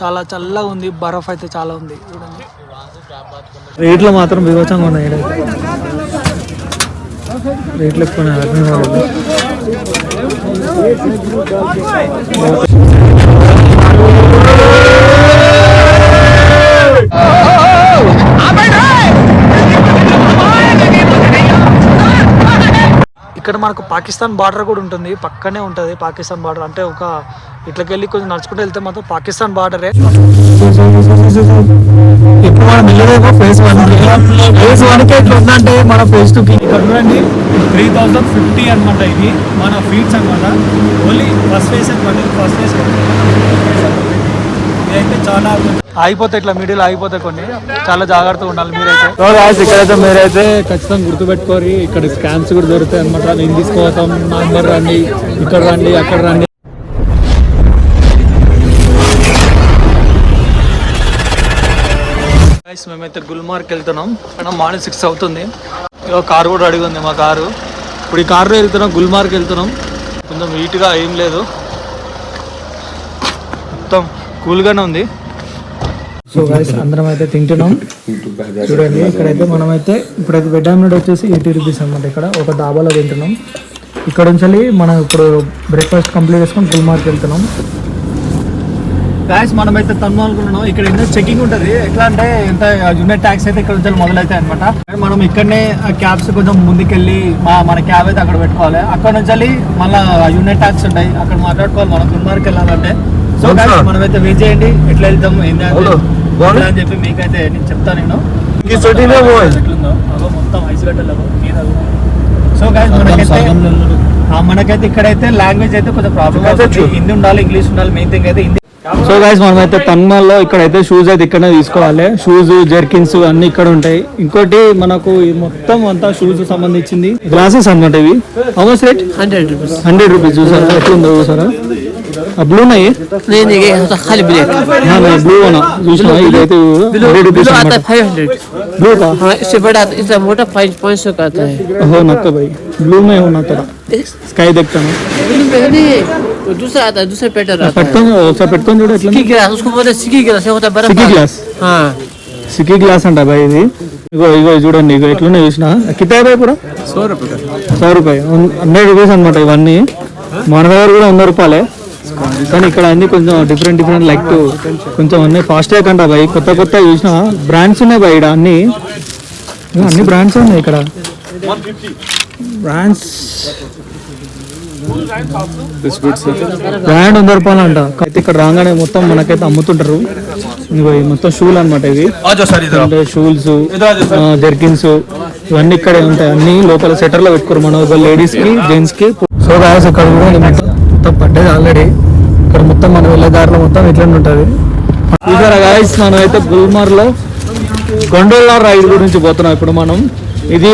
చాలా చల్లగా ఉంది, బరఫ్ అయితే చాలా ఉంది చూడండి. రేట్లు మాత్రం వివచంగా ఉన్నాయి, రేట్లు ఎక్కువ ఇక్కడ మనకు పాకిస్తాన్ బార్డర్ కూడా ఉంటుంది, పక్కనే ఉంటుంది పాకిస్తాన్ బార్డర్. అంటే ఒక ఇట్లకెళ్ళి కొంచెం నడుచుకుంటూ వెళ్తే మాత్రం పాకిస్తాన్ బార్డరే. ఇప్పుడు మనం వెళ్ళలేమో ఫేజ్ 1కి. ఫేజ్ 1కి ఎట్లా ఉందంటే మన ఫేజ్ 2కి ఇక్కడ చూడండి 3050 అనమాట. ఇది మన ఫీట్స్ అనమాట. Only first phase first phase ఇదైతే చాలా ఆగిపోతాయి, ఇట్లా మిడిల్ ఆగిపోతాయి కొన్ని, చాలా జాగ్రత్తగా ఉండాలి మీరైతే. ఇక్కడైతే మీరైతే ఖచ్చితంగా గుర్తుపెట్టుకోరి, ఇక్కడ స్కామ్స్ కూడా దొరుకుతాయి అనమాట. నేను తీసుకోవతాం, నంబర్ రండి, ఇక్కడ రండి, అక్కడ రండి. మేమైతే గుల్మార్గ్ వెళ్తున్నాం, మార్నింగ్ 6 అవుతుంది. కారు కూడా రెడీగా ఉంది మా కారు. ఇప్పుడు ఈ కారులో వెళ్తున్నాం, గుల్మార్గ్ వెళ్తున్నాం. కొంచెం నీట్గా ఏం లేదు, మొత్తం కూల్గానే ఉంది. సో గైస్ అందరం అయితే తింటున్నాం చూడండి. ఇక్కడైతే మనమైతే ఇప్పుడైతే వెజ్ ఆమ్లెట్ వచ్చేసి 80 రూపీస్ అనమాట. ఇక్కడ ఒక డాబాలో తింటున్నాం. ఇక్కడ నుంచి మనం ఇప్పుడు బ్రేక్ఫాస్ట్ కంప్లీట్ చేసుకొని గుల్మార్గ్ వెళ్తున్నాం. గాయస్ మనమైతే తన్మాలనుకుంటున్నాం. ఇక్కడ ఎంత చెకింగ్ ఉంటుంది, ఎట్లా అంటే ఎంత యూనిట్ ట్యాక్స్ అయితే ఇక్కడ నుంచి మొదలవుతాయి అనమాట. మనం ఇక్కడనే క్యాబ్స్ కొంచెం ముందుకెళ్ళి మన క్యాబ్ అయితే అక్కడ పెట్టుకోవాలి. అక్కడ నుంచి మళ్ళీ యూనిట్ ట్యాక్స్ ఉంటాయి, అక్కడ మాట్లాడుకోవాలి మనం గుల్మార్గ్ వెళ్ళాలంటే. సో గాయస్ మనమైతే వెయిట్ చేయండి, ఎట్లా వెళ్తాం ఏంటి అని చెప్పి మీకైతే నేను చెప్తాను. నేను మొత్తం ఐస్ గడ్డలు. సో గాయస్ మనకైతే ఇక్కడైతే లాంగ్వేజ్ అయితే కొంచెం ప్రాబ్లమ్ అవుతుంది. హిందీ ఉండాలి, ఇంగ్లీష్ ఉండాలి, మెయిన్ థింగ్ అయితే హిందీ. సో గైస్ మనమైతే తన్మల్లో ఇక్కడైతే షూస్ అయితే ఇక్కడనే తీసుకోవాలి. షూస్, జెర్కిన్స్ అన్ని ఇక్కడ ఉంటాయి. ఇంకోటి మనకు మొత్తం అంతా షూస్ సంబంధించింది గ్లాసెస్ అనమాట. ఇవి ఆల్మోస్ట్ రేట్ 100 రూపీస్. చూసారా ఎట్లుందో చూసారా? బ్లూ ఉన్నాయి, బ్లూ చూసినా ఇదైతే 100 రూపీస్ ब्लू का। हाँ इससे बड़ा इतना मोटा 500 का आता है। हो ना तो भाई ब्लू में होना थोड़ा स्काई देखता हूँ। ब्लू में नहीं दूसरा आता है, दूसरा पैटर्न आता है। పెట్టుకొని చూడు ఎట్లా సికి గ్లాస్, उसको बोलते हैं सिकी ग्लास, होता है बर्फ सिकी ग्लास। हाँ సికి గ్లాస్ అంట भाई ఇది. ఇగో ఇగో చూడండి, ఇగో ఎట్లున్నా చూసినా కితా भाई पूरा 100 రూపాయలు 100 రూపీస్ అనమాట. ఇవన్నీ మన దగ్గర కూడా 100 రూపాయలే, కానీ ఇక్కడ అన్ని కొంచెం డిఫరెంట్ లైక్ కొంచెం అన్నీ ఫాస్ట్ కంట బాయ్. కొత్త చూసిన బ్రాండ్స్ ఉన్నాయి బాయ్. ఇక్కడ అన్ని బ్రాండ్స్ ఉన్నాయి. ఇక్కడ బ్రాండ్స్ బ్రాండ్ 100 రూపాయలు అంట. అయితే ఇక్కడ రాగానే మొత్తం మనకైతే అమ్ముతుంటారు. మొత్తం షూలు అనమాట. ఇవి షూల్స్, జెర్కిన్స్ ఇవన్నీ ఇక్కడే ఉంటాయి. అన్ని లోపల సెటర్ లో పెట్టుకోరు మన లేడీస్ కి, జెంట్స్ కి. సో గాయస్ ఇక్కడ కూడా మొత్తం పడ్డది ఆల్రెడీ. ఇక్కడ మొత్తం మనం వెళ్ళే దారిలో మొత్తం ఇట్లనే ఉంటుంది. చూసారా గాయస్ మనం అయితే గుల్మార్గ్ లో గొండోలా రైడ్ గురించి పోతున్నాం ఇప్పుడు మనం. ఇది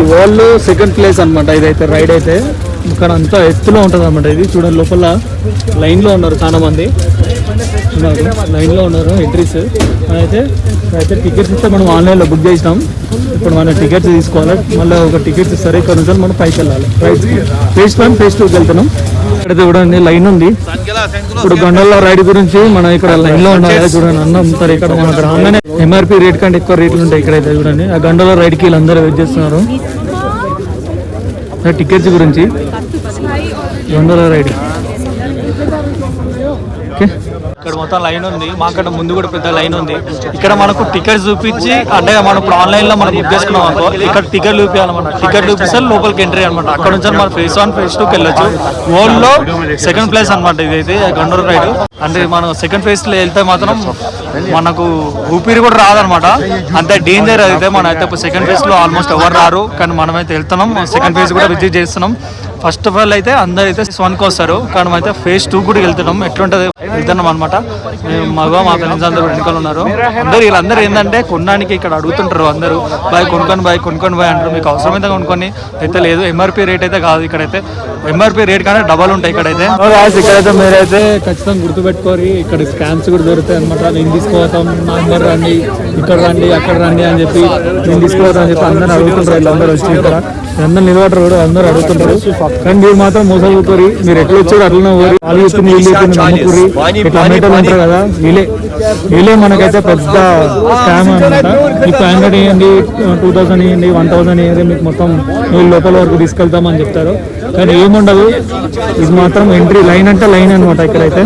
వరల్డ్ సెకండ్ ప్లేస్ అనమాట. ఇదైతే రైడ్ అయితే ఇక్కడ అంతా ఎత్తులో ఉంటుంది అనమాట. ఇది చూడండి, లోపల లైన్ లో ఉన్నారు చాలా మంది, లైన్ లో ఉన్నారు ఎంట్రీస్. అయితే టికెట్స్ ఇస్తే మనం ఆన్లైన్ లో బుక్ చేసినాం. ఇప్పుడు మనం టికెట్స్ తీసుకోవాలి, మళ్ళీ ఒక టికెట్స్ ఇస్తారు. ఇక్కడ నుంచి మనం పైకి వెళ్ళాలి. ఫేజ్ 1 ఫేజ్ 2 వెళ్తున్నాం. ఇక్కడైతే చూడండి లైన్ ఉంది. ఇప్పుడు గొండోలా రైడ్ గురించి మనం ఇక్కడ లైన్ లో ఉండాలి. చూడండి అన్న అమ్ముతారు ఇక్కడ. మనకు రాగానే ఎంఆర్పి రేట్ కంటే ఎక్కువ రేట్లు ఉంటాయి ఇక్కడైతే. చూడండి ఆ గొండోలా రైడ్ కి వీళ్ళందరూ వెయిట్ చేస్తున్నారు. టికెట్స్ గురించి గొండోలా రైడ్ ఓకే. ఇక్కడ మొత్తం లైన్ ఉంది, మాకన్నా ముందు కూడా పెద్ద లైన్ ఉంది. ఇక్కడ మనకు టికెట్ చూపించి, అంటే మనం ఇప్పుడు ఆన్లైన్ లో మనం బుక్ చేసుకున్నాం అనుకో, ఇక్కడ టికెట్ చూపించాలన్నమాట. టికెట్ చూపిస్తే లోపలికి ఎంట్రీ అనమాట. అక్కడ నుంచి మనం ఫేజ్ 1 ఫేజ్ 2కి వెళ్ళొచ్చు. వరల్డ్ లో సెకండ్ ప్లేస్ అనమాట ఇదైతే గొండోలా రైడ్. అంటే మనం సెకండ్ ఫేజ్ లో వెళ్తే మాత్రం మనకు ఊపిరి కూడా రాదనమాట, అంతే డేంజర్ అయితే. మనం అయితే ఇప్పుడు సెకండ్ ఫేజ్ లో ఆల్మోస్ట్ ఎవరు రారు, కానీ మనమైతే వెళ్తున్నాం. సెకండ్ ఫేజ్ కూడా విజిట్ చేస్తున్నాం. ఫస్ట్ ఆఫ్ ఆల్ అయితే అందరు అయితే 1కి వస్తారు, కానీ అయితే ఫేజ్ 2 కూడా వెళ్తున్నాం. ఎట్లుంటది వెళ్తున్నాం అనమాట. మా ఫ్రెండ్స్ అందరూ వెనుకలు ఉన్నారు. వీళ్ళందరూ ఏంటంటే కొనడానికి ఇక్కడ అడుగుతుంటారు అందరూ, కొనుక్కొని బాయ్ అంటారు. మీకు అవసరమైతే కొనుక్కొని అయితే లేదు. ఎంఆర్పి రేట్ అయితే కాదు ఇక్కడైతే, ఎంఆర్పి రేట్ కానీ డబల్ ఉంటాయి ఇక్కడైతే. ఇక్కడైతే మీరైతే ఖచ్చితంగా గుర్తుపెట్టుకోరి, ఇక్కడ స్కామ్స్ కూడా దొరుకుతాయి అనమాట. నేను తీసుకోవతాం, నంబర్ రండి, ఇక్కడ రండి, అక్కడ రండి అని చెప్పి నేను తీసుకోవద్దాం అని చెప్పి అందరూ అడుగుతుంటారు. వీళ్ళందరూ వచ్చి ఇక్కడ అందరు నిలబడరు కూడా అందరూ అడుగుతుంటారు. కానీ మీరు మాత్రం మోసపోతారు. మీరు ఎట్లా వచ్చారు అట్లనే పోయి వాళ్ళు చెప్పింది వీళ్ళు చెప్పింది నమ్ముకుర్రి ఇట్లా అమ్మేటోళ్ళు ఉంటారు కదా, వీళ్ళే మనకైతే పెద్ద స్కామ్ అనమాట. మీకు 500 ఇవ్వండి, 2000 ఇవ్వండి, 1000 ఇవ్వండి, మీకు మొత్తం వీళ్ళు లోపల వరకు తీసుకెళ్తామని చెప్తారు. కానీ ఏముండదు. ఇది మాత్రం ఎంట్రీ లైన్ అంటే లైన్ అనమాట. ఇక్కడైతే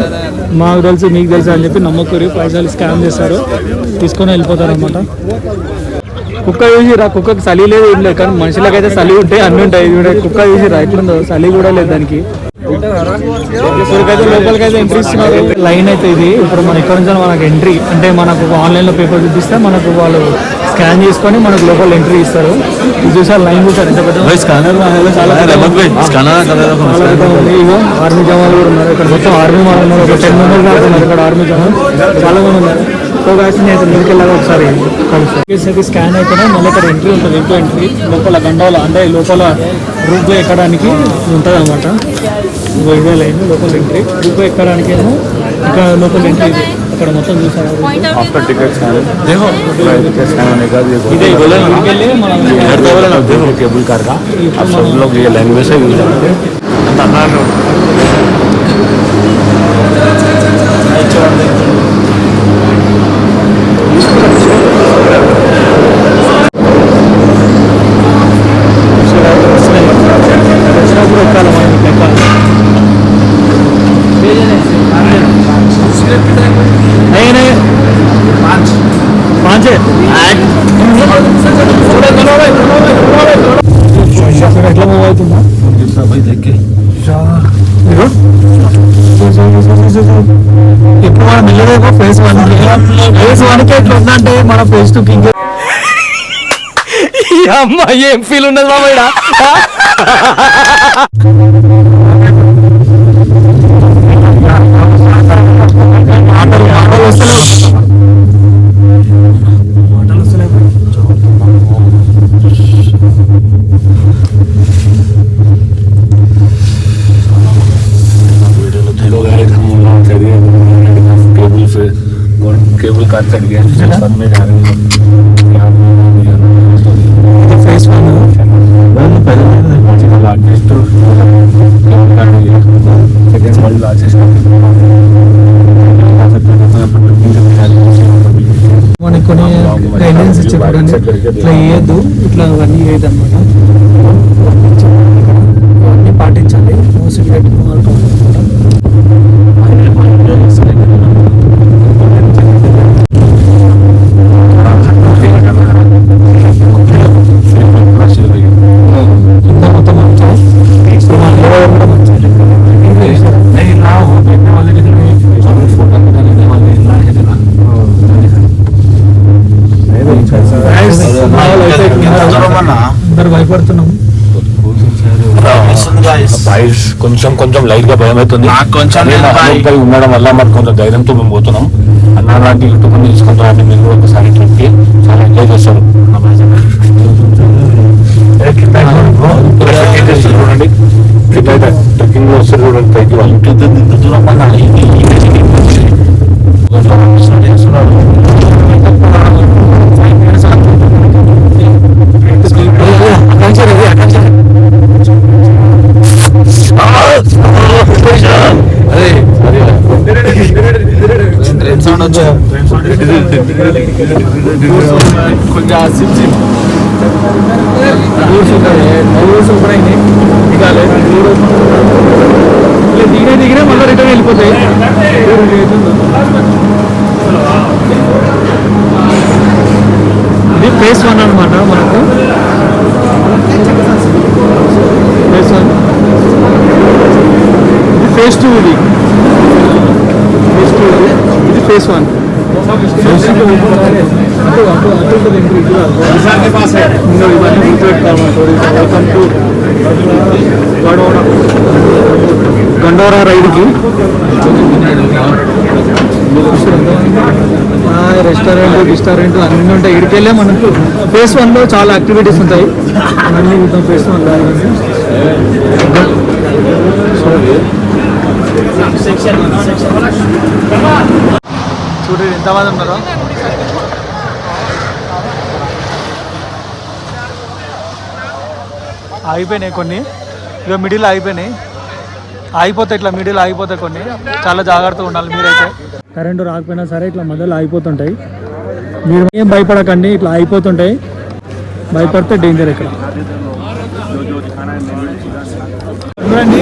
మాకు తెలుసు మీకు తెలుసు అని చెప్పి నమ్మకూరి పైసలు స్కామ్ చేస్తారు, తీసుకొని వెళ్ళిపోతారు అనమాట. కుక్క చూసిరా, కుక్కకి చలి లేదు ఏం లేదు, కానీ మనుషులకైతే చలి ఉంటాయి అన్నీ ఉంటాయి. కుక్క చూసిరా ఎట్లుందో, చలి కూడా లేదు దానికి. ఇప్పటికైతే లోపలికైతే ఎంట్రీ ఇస్తున్నారు. లైన్ అయితే ఇది ఇప్పుడు మన ఇక్కడ నుంచి మనకు ఎంట్రీ అంటే మనకు ఆన్లైన్లో పేపర్ చూపిస్తే మనకు వాళ్ళు స్కాన్ చేసుకొని మనకు లోపల ఎంట్రీ ఇస్తారు. ఇది చూసారు లైన్ చూసారు ఎంత పెద్ద ఆర్మీ జవాన్లు కూడా ఉన్నారు ఇక్కడ. మొత్తం ఆర్మీ వాళ్ళు ఉన్నారు, ఒక 10 మెంబర్స్ దాకా ఉన్నారు ఇక్కడ ఆర్మీ జవాన్ చాలా మంది ఉన్నారు. సో కాసి నేను ముందుకు వెళ్ళాలి ఒకసారి కలిసి స్కాన్ అయితేనే మళ్ళీ ఇక్కడ ఎంట్రీ ఉంటుంది. ఇంకో ఎంట్రీ లోపల గండాల అంటే లోపల రూప్ ఎక్కడానికి ఉంటుంది అనమాట. ఇదే లైన్ లోపల ఎంట్రీ రూప్ ఎక్కడానికి ఏమో ఇక్కడ లోపల ఎంట్రీ ఇది అక్కడ మొత్తం చూసారు. केबल कार का आप सब लोग ये लैंग्वेज से यूज करते हैं. ఎట్లా మూవ్ అవుతుందా ఇప్పుడు మనం వెళ్ళలేమో ఫేస్ 1కి ఎట్లా ఉందంటే మన ఫేస్ 2కి అమ్మ ఏం ఫీల్ ఉన్నది మామయ్య. केबल कार चढ़ गया सब में जा रहे हैं. फेस 1 पहले largest cable car second world largest మనకి కొన్ని గైడెన్స్ ఇచ్చేటప్పుడు ఇట్లా వేయద్దు, ఇట్లా అవన్నీ వేయద్దు అనమాట. అవన్నీ పాటించాలి. సిగరెట్ భయపడుతున్నాం. కొంచెం కొంచెం లైట్ గా భయం అవుతుంది. ఉండడం వల్ల మాకు కొంచెం ధైర్యంతో మేము పోతున్నాం. అన్న లాంటి యూట్యూబ్ తీసుకుంటాం. మీరు ఒకసారి ట్రిప్ కి చాలా ఎంజాయ్ చేస్తారు. చూడండి ట్రెక్కింగ్ లో వస్తారు చూడండి పైకి వాళ్ళు కొంచెం దిగినా మళ్ళీ రిటర్న్ వెళ్ళిపోతాయి. ఇది ఫేస్ 1 అనమాట. మనకు ఫేస్ 1 ఇది ఫేస్ 2 ఇది फेस 1 गंडोरा राइड की రెస్టారెంట్ అన్నీ ఉంటాయి. ఇక్కడికి వెళ్ళే మనకు ఫేస్ 1లో చాలా యాక్టివిటీస్ ఉంటాయి. అన్నీ చూద్దాం ఫేస్ 1 చూడండి ఎంతమంది ఉన్నారో. ఆగిపోయినాయి కొన్ని, ఇక మిడిల్ ఆగిపోయినాయి, ఆగిపోతాయి ఇట్లా మిడిల్ ఆగిపోతాయి కొన్ని, చాలా జాగ్రత్తగా ఉండాలి మీరైతే. కరెంటు రాకపోయినా సరే ఇట్లా మధ్యలో ఆగిపోతుంటాయి, మీరు ఏం భయపడకండి, ఇట్లా ఆగిపోతుంటాయి, భయపడితే డేంజర్. ఇక్కడ చూడండి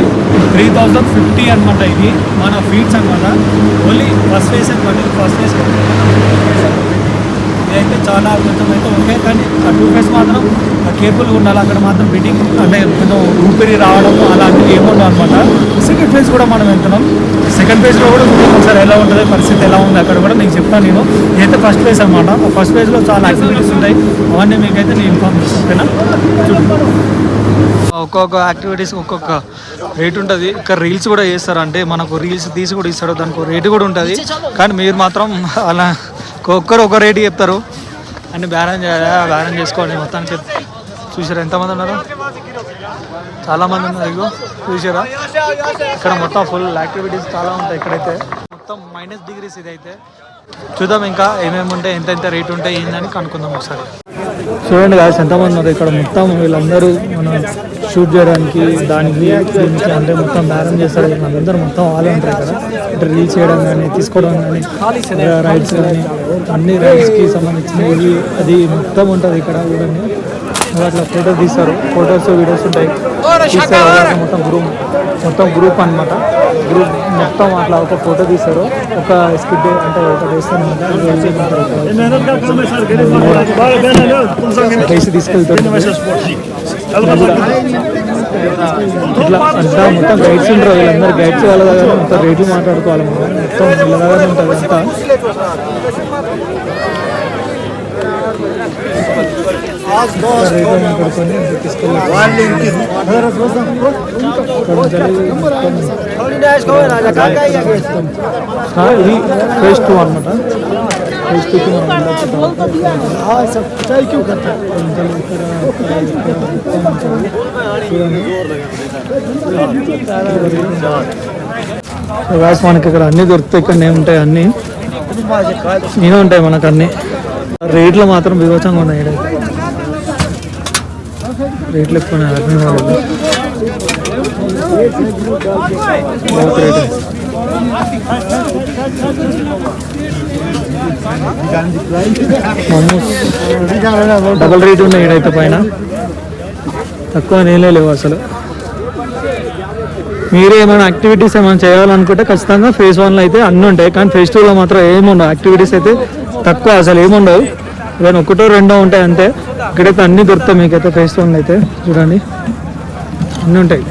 3050 అనమాట, ఇది మన ఫీట్స్ అనమాట, ఓన్లీ ఫస్ట్ ఫేస్ అనమాట, ఫస్ట్ ఫేస్. ఇదైతే చాలా కొంచెం అయితే ఓకే, కానీ ఆ 2 ఫేస్ మాత్రం కేర్ఫుల్గా ఉండాలి, అక్కడ మాత్రం బిడ్డింగ్ అంటే కొంచెం ఊపిరి రావడం అలాంటివి ఏముండవు అనమాట. సెకండ్ ఫేజ్ కూడా మనం వెళ్తున్నాం, సెకండ్ ఫేజ్లో కూడా ఒకసారి ఎలా ఉంటుంది పరిస్థితి ఎలా ఉంది అక్కడ కూడా నీకు చెప్తాను నేను. ఇదైతే ఫస్ట్ ఫేజ్ అనమాట, ఆ ఫస్ట్ ఫేజ్లో చాలా యాక్టివిటీస్ ఉంటాయి, అవన్నీ మీకైతే నేను ఇన్ఫార్మ్ చేస్తాను, ఓకేనా. ఒక్కొక్క యాక్టివిటీస్ ఒక్కొక్క రేట్ ఉంటుంది. ఇక్కడ రీల్స్ కూడా చేస్తారు, అంటే మనకు రీల్స్ తీసి కూడా ఇస్తాడు, దానికి రేటు కూడా ఉంటుంది. కానీ మీరు మాత్రం అలా ఒక్కరు ఒక రేటు చెప్తారు, అన్ని బ్యాలెన్స్ చేయాలి, బ్యాలెన్స్ చేసుకోండి. మొత్తానికి చూసారా ఎంతమంది ఉన్నారు, చాలామంది ఉన్నారు, ఇగో చూసారా. ఇక్కడ మొత్తం ఫుల్ యాక్టివిటీస్ చాలా ఉంటాయి, ఇక్కడైతే మొత్తం -డిగ్రీస్. ఇదైతే చూద్దాం ఇంకా ఏమేమి ఉంటాయి, ఎంత రేట్ ఉంటాయి ఏందని కనుక్కుందాం ఒకసారి. చూడండి గాయస్ ఎంతమంది ఉన్నారు ఇక్కడ, మొత్తం వీళ్ళందరూ మన షూట్ చేయడానికి దానికి దీనికి అంటే మొత్తం బ్యాలెన్స్ చేస్తారు. వాళ్ళందరూ మొత్తం వాళ్ళే ఉంటారు ఇక్కడ, ఇట్లా రీల్స్ చేయడం కానీ తీసుకోవడం కానీ రైడ్స్ కానీ అన్ని రైడ్స్కి సంబంధించినవి అది మొత్తం ఉంటుంది ఇక్కడ. చూడండి అట్లా ఫోటోస్ తీస్తారు, ఫొటోస్ వీడియోస్ ఉంటాయి, తీస్తారు మొత్తం గ్రూప్ అనమాట. గ్రూప్ మొత్తం అట్లా ఒక ఫోటో తీస్తారు, ఒక స్కిడ్ అంటే ఒకటి వేస్తారు వేసి తీసుకెళ్తారు. ఇట్లా అంతా మొత్తం గైడ్స్ ఉంటారు, వీళ్ళందరూ గైడ్స్ వాళ్ళ దగ్గర మొత్తం రేట్లు మాట్లాడుకోవాలి, మొత్తం వీళ్ళ దగ్గర ఉంటుంది అంతా. ఇది ఫేజ్ 2 అనమాట, ఫేజ్ 2కి మనకి ఇక్కడ అన్నీ దొరుకుతాయి, ఇక్కడ ఉంటాయి అన్నీ నేనే ఉంటాయి మనకు అన్నీ. రేట్లు మాత్రం వివచంగా ఉన్నాయి, రేట్లు ఎక్కువ ఉన్నాయి. డబల్ రేట్ ఉన్నాయి ఇడైతే, పైన తక్కువ నేలే లేవు అసలు. మీరు ఏమైనా యాక్టివిటీస్ ఏమైనా చేయాలనుకుంటే ఖచ్చితంగా ఫేజ్ 1లో అయితే అన్నీ ఉంటాయి, కానీ ఫేజ్ 2లో మాత్రం ఏముండవు, యాక్టివిటీస్ అయితే తక్కువ అసలు ఏముండవు, కానీ ఒకటో రెండో ఉంటాయి అంతే. ఇక్కడైతే అన్నీ దొరుకుతాయి మీకైతే ఫేజ్ 1లో అయితే. చూడండి అన్నీ ఉంటాయి.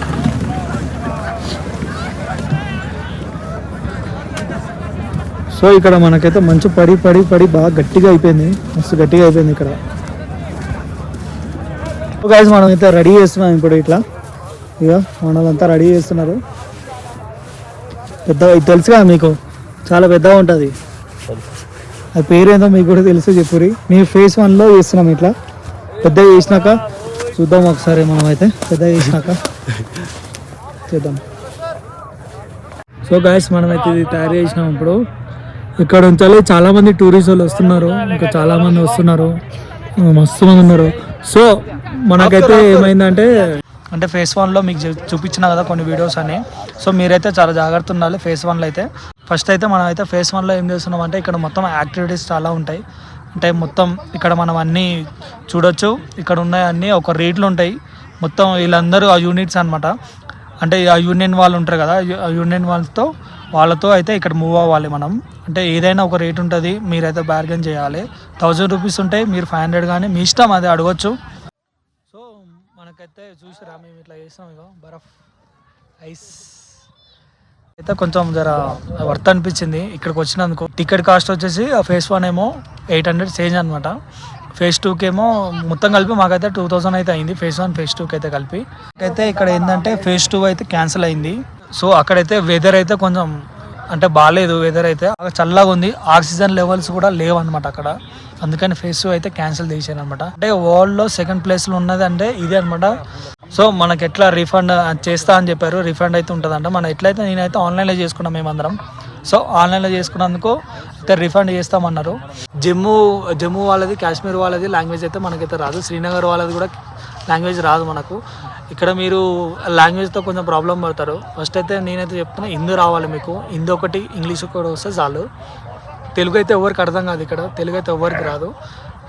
సో ఇక్కడ మనకైతే మంచు పడి పడి పడి బాగా గట్టిగా అయిపోయింది, మస్తు గట్టిగా అయిపోయింది ఇక్కడ. గైస్ మనం అయితే రెడీ చేస్తున్నాం ఇప్పుడు, ఇట్లా ఇక మనలంతా రెడీ చేస్తున్నారు. పెద్ద ఇది తెలుసు కదా మీకు, చాలా పెద్దగా ఉంటుంది, అది పేరేందో మీకు కూడా తెలుసు చెప్పురి. మేము ఫేజ్ 1లో చేస్తున్నాం, ఇట్లా పెద్దగా చేసినాక చూద్దాం ఒకసారి, మనం అయితే పెద్దగా చేసినాక చూద్దాం. సో గైస్ మనమైతే ఇది తయారు చేసినాం ఇప్పుడు. ఇక్కడ నుంచి చాలామంది టూరిస్ట్ వాళ్ళు వస్తున్నారు, ఇంకా చాలామంది వస్తున్నారు, మస్తు మంది ఉన్నారు. సో మనకైతే ఏమైందంటే అంటే ఫేజ్ 1లో మీకు చూపించిన కదా కొన్ని వీడియోస్ అని. సో మీరైతే చాలా జాగ్రత్త ఉండాలి ఫేజ్ 1లో అయితే. ఫస్ట్ అయితే మనం అయితే ఫేజ్ 1లో ఏం చేస్తున్నాం అంటే ఇక్కడ మొత్తం యాక్టివిటీస్ చాలా ఉంటాయి, అంటే మొత్తం ఇక్కడ మనం అన్నీ చూడొచ్చు. ఇక్కడ ఉన్నాయి అన్నీ ఒక రేట్లు ఉంటాయి మొత్తం. వీళ్ళందరూ ఆ యూనిట్స్ అనమాట, అంటే ఆ యూనియన్ వాళ్ళు ఉంటారు కదా, ఆ యూనియన్ వాళ్ళతో అయితే ఇక్కడ మూవ్ అవ్వాలి మనం. అంటే ఏదైనా ఒక రేట్ ఉంటుంది, మీరైతే బార్గెన్ చేయాలి. 1000 రూపీస్ ఉంటాయి, మీరు 500 కానీ మీ ఇష్టం, అది అడగచ్చు. సో మనకైతే చూసిరా మేము ఇట్లా చేస్తాం, ఇక బరఫ్ ఐస్ అయితే కొంచెం జర వర్త్ అనిపించింది ఇక్కడికి వచ్చినందుకు. టికెట్ కాస్ట్ వచ్చేసి ఫేజ్ 1 ఏమో 800 చేంజ్ అనమాట, ఫేజ్ 2కి ఏమో మొత్తం కలిపి మాకైతే 2000 అయితే అయింది, ఫేజ్ 1 ఫేజ్ 2కి అయితే కలిపి. అయితే ఇక్కడ ఏంటంటే ఫేజ్ 2 అయితే క్యాన్సిల్ అయింది. సో అక్కడైతే వెదర్ అయితే కొంచెం అంటే బాగాలేదు, వెదర్ అయితే చల్లగా ఉంది, ఆక్సిజన్ లెవెల్స్ కూడా లేవు అనమాట అక్కడ, అందుకని ఫేజ్ 2 అయితే క్యాన్సిల్ చేశాను అనమాట. అంటే వరల్డ్లో సెకండ్ ప్లేస్లో ఉన్నది అంటే ఇదే అనమాట. సో మనకి ఎట్లా రిఫండ్ చేస్తా అని చెప్పారు, రిఫండ్ అయితే ఉంటుందంట. మనం ఎట్లయితే నేనైతే ఆన్లైన్లో చేసుకున్నాం మేమందరం. సో ఆన్లైన్లో చేసుకున్నందుకు అయితే రిఫండ్ చేస్తామన్నారు. జమ్మూ వాళ్ళది, కాశ్మీర్ వాళ్ళది లాంగ్వేజ్ అయితే మనకైతే రాదు, శ్రీనగర్ వాళ్ళది కూడా లాంగ్వేజ్ రాదు మనకు. ఇక్కడ మీరు లాంగ్వేజ్తో కొంచెం ప్రాబ్లం పడతారు. ఫస్ట్ అయితే నేనైతే చెప్తున్నా హిందీ రావాలి మీకు. హిందీ ఒకటి, ఇంగ్లీష్ కూడా వస్తే చాలు. తెలుగు అయితే ఎవరికి అర్థం కాదు, ఇక్కడ తెలుగు అయితే ఎవరికి రాదు.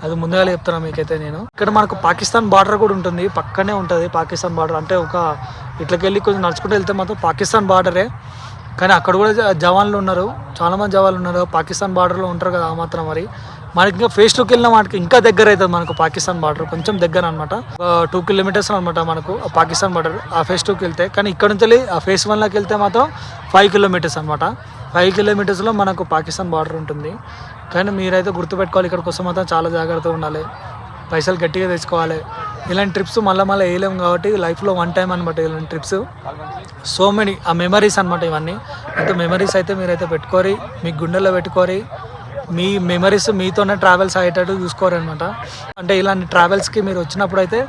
అది ముందుగా చెప్తున్నా మీకైతే నేను. ఇక్కడ మనకు పాకిస్తాన్ బార్డర్ కూడా ఉంటుంది, పక్కనే ఉంటుంది పాకిస్తాన్ బార్డర్. అంటే ఒక ఇట్లకెళ్ళి కొంచెం నడుచుకుంటూ వెళ్తే మాత్రం పాకిస్తాన్ బార్డరే. కానీ అక్కడ కూడా జవాన్లు ఉన్నారు, చాలామంది జవాన్లు ఉన్నారు. పాకిస్తాన్ బార్డర్లో ఉంటారు కదా, ఆ మాత్రం మరి. మనకి ఇంకా ఫేజ్ 2కి వెళ్ళిన వాటికి ఇంకా దగ్గర అవుతుంది మనకు పాకిస్తాన్ బార్డర్, కొంచెం దగ్గర అనమాట. 2 కిలోమీటర్స్ అనమాట మనకు పాకిస్తాన్ బార్డర్ ఆ ఫేజ్ 2కి వెళ్తే. కానీ ఇక్కడ నుంచి వెళ్ళి ఆ ఫేజ్ 1లోకి వెళ్తే మాత్రం 5 కిలోమీటర్స్ అనమాట. 5 కిలోమీటర్స్లో మనకు పాకిస్తాన్ బార్డర్ ఉంటుంది. కానీ మీరైతే గుర్తుపెట్టుకోవాలి, ఇక్కడ కోసం మాత్రం చాలా జాగ్రత్తగా ఉండాలి, పైసలు గట్టిగా తెచ్చుకోవాలి. ఇలాంటి ట్రిప్స్ మళ్ళీ వేయలేము కాబట్టి లైఫ్లో 1 టైం అనమాట ఇలాంటి ట్రిప్స్. సో మెనీ ఆ మెమరీస్ అనమాట ఇవన్నీ. అంత మెమరీస్ అయితే మీరైతే పెట్టుకోరి, మీ గుండెల్లో పెట్టుకోరి. మీ మెమరీస్ మీతోనే ట్రావెల్స్ అయ్యేటట్టు చూసుకోరనమాట. అంటే ఇలాంటి ట్రావెల్స్కి మీరు వచ్చినప్పుడు అయితే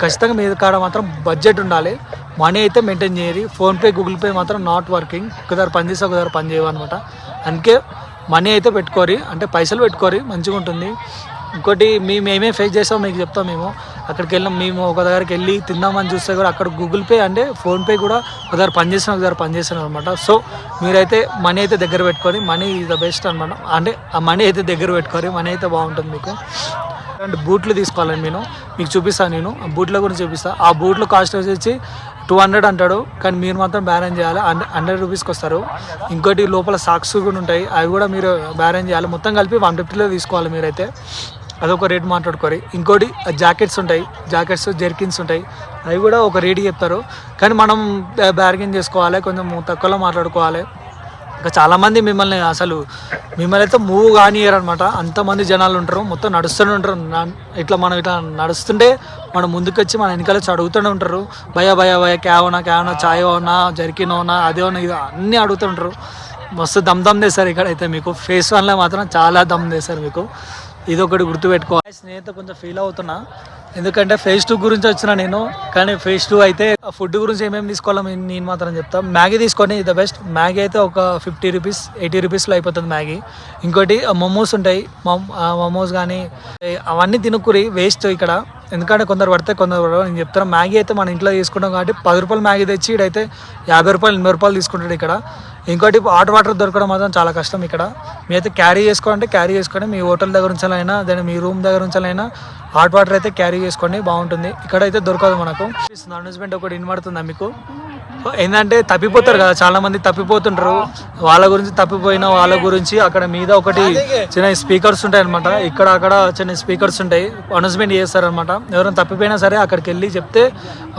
ఖచ్చితంగా మీ కాడ మాత్రం బడ్జెట్ ఉండాలి, మనీ అయితే మెయింటైన్ చేయరు. ఫోన్పే, గూగుల్ పే మాత్రం నాట్ వర్కింగ్. ఒకదారు పని చేస్తే ఒకదారు పని చేయవు అనమాట. అందుకే మనీ అయితే పెట్టుకోరి, అంటే పైసలు పెట్టుకోరి, మంచిగా ఉంటుంది. ఇంకోటి మేమే ఫేస్ చేస్తాం మీకు చెప్తాం. మేము అక్కడికి వెళ్ళాం, మేము ఒక దగ్గరికి వెళ్ళి తిందామని చూస్తే కూడా అక్కడ గూగుల్ పే అంటే ఫోన్పే కూడా ఒకసారి పనిచేస్తున్నాం, ఒకసారి పనిచేస్తున్నాం అనమాట. సో మీరైతే మనీ అయితే దగ్గర పెట్టుకొని, మనీ ఈజ్ ద బెస్ట్ అనమాట. అంటే ఆ మనీ అయితే దగ్గర పెట్టుకోరి, మనీ అయితే బాగుంటుంది మీకు. అండ్ బూట్లు తీసుకోవాలని మీకు చూపిస్తాను, నేను ఆ బూట్ల గురించి చూపిస్తాను. ఆ బూట్లు కాస్ట్ వచ్చి 200 అంటాడు, కానీ మీరు మాత్రం బ్యారెన్ చేయాలి. 100 రూపీస్కి వస్తారు. ఇంకోటి లోపల సాక్స్ కూడా ఉంటాయి, అవి కూడా మీరు బ్యారెన్ చేయాలి. మొత్తం కలిపి 150లో తీసుకోవాలి మీరైతే, అదొక రేట్ మాట్లాడుకోరు. ఇంకోటి జాకెట్స్ ఉంటాయి, జాకెట్స్ జెర్కిన్స్ ఉంటాయి, అవి కూడా ఒక రేట్ చెప్తారు. కానీ మనం బ్యార్గెన్ చేసుకోవాలి, కొంచెం తక్కువలో మాట్లాడుకోవాలి. ఇంకా చాలామంది మిమ్మల్ని అయితే మూవ్ కానియరు అనమాట. అంతమంది జనాలు ఉంటారు, మొత్తం నడుస్తూనే ఉంటారు. ఇట్లా మనం ఇట్లా నడుస్తుంటే మనం ముందుకు వచ్చి మన వెనకాల అడుగుతూనే ఉంటారు, భయ క్యావనా చాయ్ అవునా, జర్కిన్ అవునా, అదేమన్నా ఇది అన్నీ అడుగుతుంటారు. మస్తు దమ్ చేస్తారు ఇక్కడైతే. మీకు ఫేజ్ 1లో మాత్రం చాలా దమ్ చేస్తారు మీకు. ఇది ఒకటి గుర్తుపెట్టుకోవాలి. నేనైతే కొంచెం ఫీల్ అవుతున్నా, ఎందుకంటే ఫేజ్ 2 గురించి వచ్చిన నేను. కానీ ఫేజ్ 2 అయితే ఫుడ్ గురించి ఏమేమి తీసుకోవాలో నేను మాత్రం చెప్తాను. మ్యాగీ తీసుకొని ద బెస్ట్. మ్యాగీ అయితే ఒక 50 రూపీస్ 80 రూపీస్లో అయిపోతుంది మ్యాగీ. ఇంకోటి మోమోస్ ఉంటాయి, మోమోస్ కానీ అవన్నీ తినుకురి వేస్ట్ ఇక్కడ. ఎందుకంటే కొందరు పడితే కొందరు పడవు. నేను చెప్తాను, మ్యాగీ అయితే మన ఇంట్లో తీసుకుంటాం కాబట్టి 10 రూపాయలు మ్యాగీ తెచ్చి ఇక్కడైతే 50 రూపాయలు 80 రూపాయలు తీసుకుంటాడు ఇక్కడ. ఇంకోటి హాట్ వాటర్ దొరకడం మాత్రం చాలా కష్టం ఇక్కడ. మీ అయితే క్యారీ చేసుకోండి, మీ హోటల్ దగ్గర ఉంచాలైనా దాని మీ రూమ్ దగ్గర ఉంచాలైనా హాట్ వాటర్ అయితే క్యారీ చేసుకోండి, బాగుంటుంది. ఇక్కడైతే దొరకదు మనకు. అనౌన్స్మెంట్ ఒకటి వినబడుతుందా మీకు? ఏంటంటే తప్పిపోతారు కదా, చాలా మంది తప్పిపోతుంటారు. వాళ్ళ గురించి అక్కడ మీద ఒకటి చిన్న స్పీకర్స్ ఉంటాయి అనమాట. ఇక్కడ అక్కడ చిన్న స్పీకర్స్ ఉంటాయి, అనౌన్స్మెంట్ చేస్తారనమాట. ఎవరైనా తప్పిపోయినా సరే అక్కడికి వెళ్ళి చెప్తే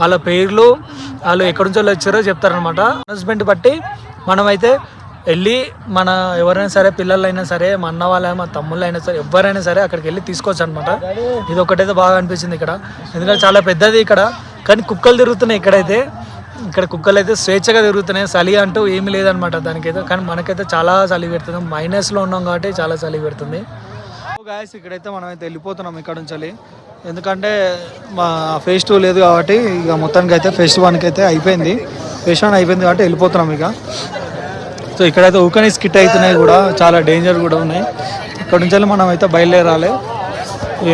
వాళ్ళ పేర్లు, వాళ్ళు ఎక్కడి నుంచో వచ్చారో చెప్తారనమాట. అనౌన్స్మెంట్ బట్టి మనమైతే వెళ్ళి మన ఎవరైనా సరే, పిల్లలైనా సరే, మా అన్న వాళ్ళైనా, మా తమ్ముళ్ళు అయినా సరే, ఎవరైనా సరే అక్కడికి వెళ్ళి తీసుకోవచ్చు అనమాట. ఇది ఒకటైతే బాగా అనిపించింది ఇక్కడ, ఎందుకంటే చాలా పెద్దది ఇక్కడ. కానీ కుక్కలు తిరుగుతున్నాయి ఇక్కడైతే. ఇక్కడ కుక్కలు అయితే స్వేచ్ఛగా తిరుగుతున్నాయి, చలి అంటూ ఏమీ లేదనమాట దానికైతే. కానీ మనకైతే చాలా చలి పెడుతుంది, మైనస్లో ఉన్నాం కాబట్టి చాలా చలి పెడుతుంది. గాయస్ ఇక్కడైతే మనం అయితే వెళ్ళిపోతున్నాం ఇక్కడ నుంచి. ఎందుకంటే మా ఫేజ్ 2 లేదు కాబట్టి ఇక మొత్తానికి అయితే ఫేజ్ 1కి అయితే అయిపోయింది. ఫేజ్ 1 అయిపోయింది కాబట్టి వెళ్ళిపోతున్నాం ఇక. సో ఇక్కడైతే ఊకని స్కిట్ అవుతున్నాయి కూడా, చాలా డేంజర్ కూడా ఉన్నాయి. ఇక్కడ నుంచి మనం అయితే బయలుదేరాలి,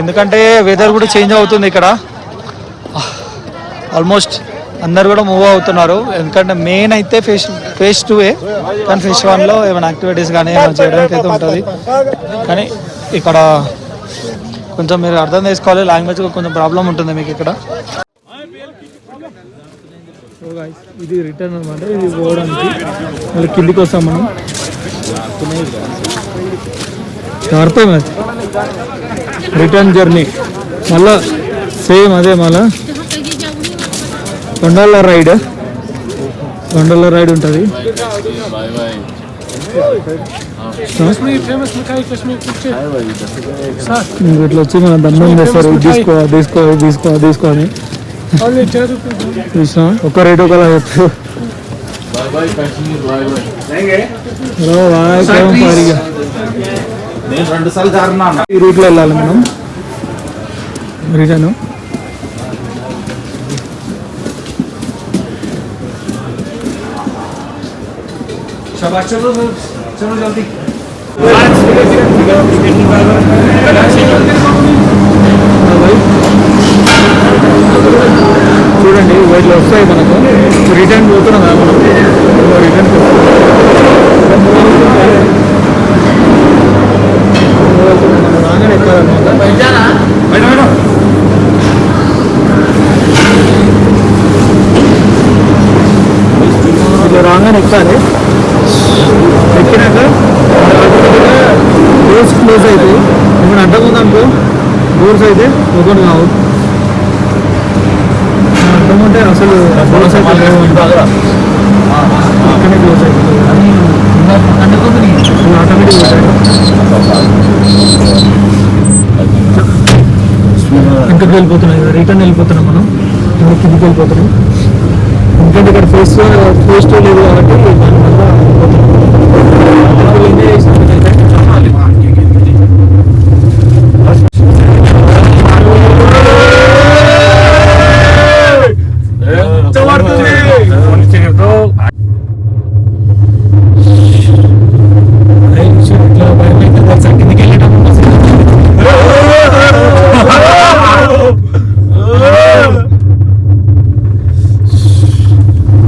ఎందుకంటే వెదర్ కూడా చేంజ్ అవుతుంది ఇక్కడ. ఆల్మోస్ట్ అందరు కూడా మూవ్ అవుతున్నారు, ఎందుకంటే మెయిన్ అయితే ఫేజ్ 2ఏ. కానీ ఫేజ్ 1లో ఏమైనా యాక్టివిటీస్ కానీ ఏమైనా చేయడానికి అయితే ఉంటుంది. కానీ ఇక్కడ కొంచెం మీరు అర్థం చేసుకోవాలి, లాంగ్వేజ్ కొంచెం ప్రాబ్లం ఉంటుంది మీకు ఇక్కడ. ఇది రిటర్న్ అనమాట, ఇది పోవడానికి మళ్ళీ కిందికి వస్తాం మనం. అర్థం రిటర్న్ జర్నీ మళ్ళా సేమ్ అదే. మళ్ళా గొండల రైడ్ ఉంటుంది. ఇట్లా వచ్చి మన దండం చేస్తారు, తీసుకో అని. ఒక రేట్ ఒకలా చెప్తారు. ఈ రూట్లో వెళ్ళాలి మనం రిటర్న్. चलो जल्दी చూడండి వీటిలో వస్తాయి మనకు రిటర్న్ పోతున్నాం కదా మనం రిటర్న్ రాగానే ఎక్కాలన్నమాట ఇట్లా రాగానే ఎక్కాలి ఎక్కినాక డోర్స్ క్లోజ్ అవుతాయి ఏమైనా అడ్డం ఉందనుకో డోర్స్ అయితే ఓపెన్ కావు అడ్డం ఉంటే అసలు డోర్స్ అయితే అక్కడే క్లోజ్ అవుతుంది ఆటోమేటిక్ ఇంటికి వెళ్ళిపోతున్నాం రిటర్న్ వెళ్ళిపోతున్నాం మనం కిందికి వెళ్ళిపోతున్నాం ఎందుకంటే ఇక్కడ ఫేస్ టూ లేదు కాబట్టి దానివల్ల ఎంజాయ్ చేసినట్టు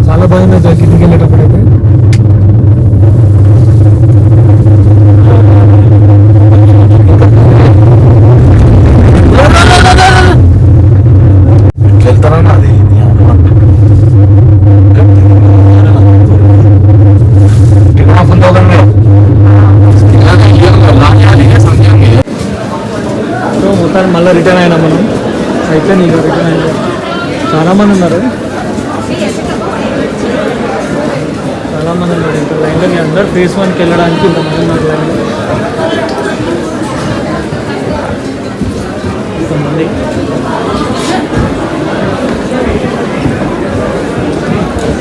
చాలా బాగుంది అసలు కిందికి వెళ్ళేటప్పుడు అయితే మొత్తాన్ని మళ్ళీ రిటర్న్ అయినా మనం అయితే నీకు రిటర్న్ అయినా చాలా మంది ఉన్నారు ఇంత లైన్లో మీ అందరు ఫేస్ 1కి వెళ్ళడానికి ఇంతమంది ఉన్నారు లైన్లో ఇంతమంది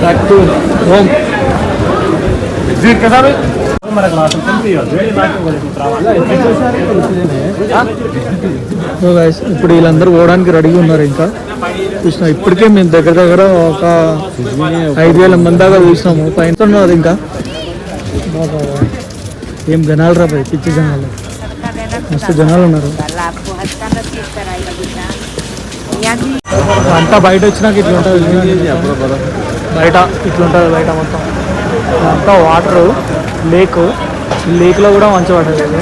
బ్యాక్ టు హోమ్ ఇప్పుడు వీళ్ళందరూ పోవడానికి రెడీగా ఉన్నారు ఇంకా చూసినా ఇప్పటికే మేము దగ్గర దగ్గర ఒక 5,000 మంది దాకా చూసినాము పైన ఉన్నారు ఇంకా ఏం జనాలు రా పోయి పిచ్చి జనాలు మస్తు జనాలు ఉన్నారు అంతా బయట వచ్చినాక ఇట్లా ఉంటుంది బయట ఇట్లుంటుంది బయట మొత్తం అంతా వాటరు లేక్లో కూడా మంచి వాటర్ లేదు